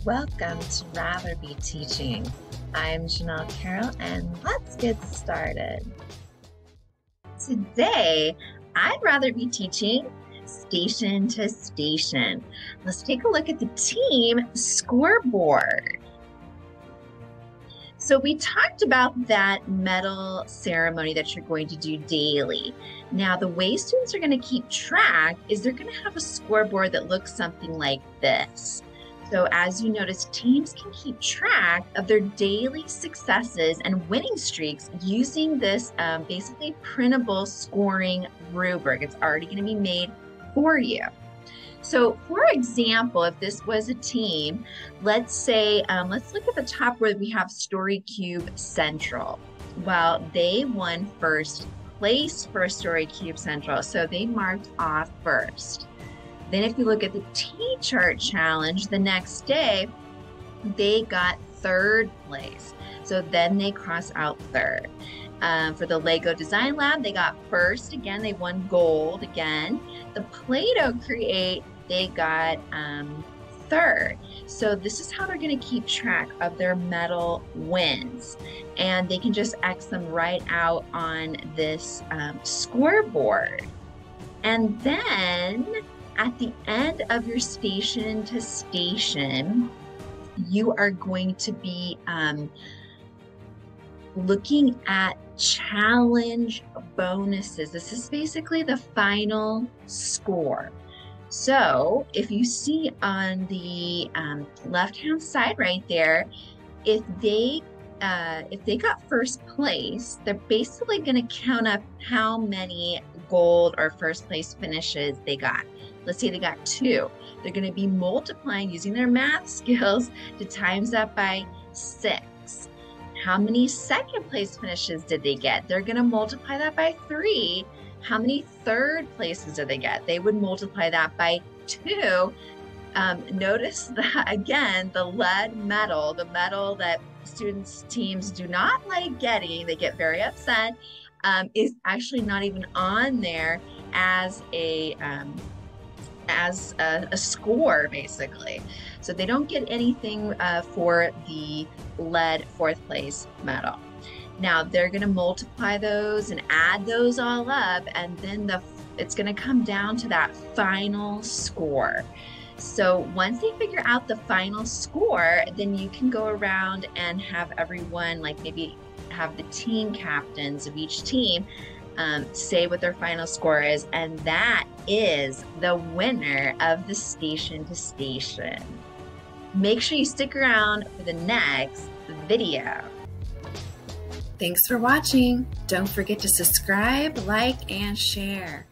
Welcome to Rather Be Teaching. I'm Janelle Carroll, and let's get started. Today, I'd rather be teaching Station to Station. Let's take a look at the team scoreboard. So we talked about that medal ceremony that you're going to do daily. Now, the way students are going to keep track is they're going to have a scoreboard that looks something like this. So as you notice, teams can keep track of their daily successes and winning streaks using this basically printable scoring rubric. It's already going to be made for you. So for example, if this was a team, let's say, let's look at the top where we have Story Cube Central. Well, they won first place for Story Cube Central, so they marked off first. Then if you look at the T-Chart Challenge, the next day, they got third place. So then they cross out third. For the Lego Design Lab, they got first. Again, they won gold again. The Play-Doh Create, they got third. So this is how they're going to keep track of their medal wins. And they can just X them right out on this scoreboard. And then at the end of your Station to Station, you are going to be looking at challenge bonuses. This is basically the final score. So if you see on the left-hand side right there, if they got first place, they're basically going to count up how many gold or first place finishes they got. Let's say they got 2. They're going to be multiplying using their math skills to times that by 6. How many second place finishes did they get? They're going to multiply that by 3. How many third places did they get? They would multiply that by 2. Notice that, again, the lead medal, the medal that students' teams do not like getting, they get very upset, is actually not even on there as a score, basically. So they don't get anything for the lead 4th place medal. Now they're going to multiply those and add those all up, and then it's going to come down to that final score. So once they figure out the final score, then you can go around and have everyone, like maybe have the team captains of each team say what their final score is, and that is the winner of the Station to Station. Make sure you stick around for the next video. Thanks for watching. Don't forget to subscribe, like, and share.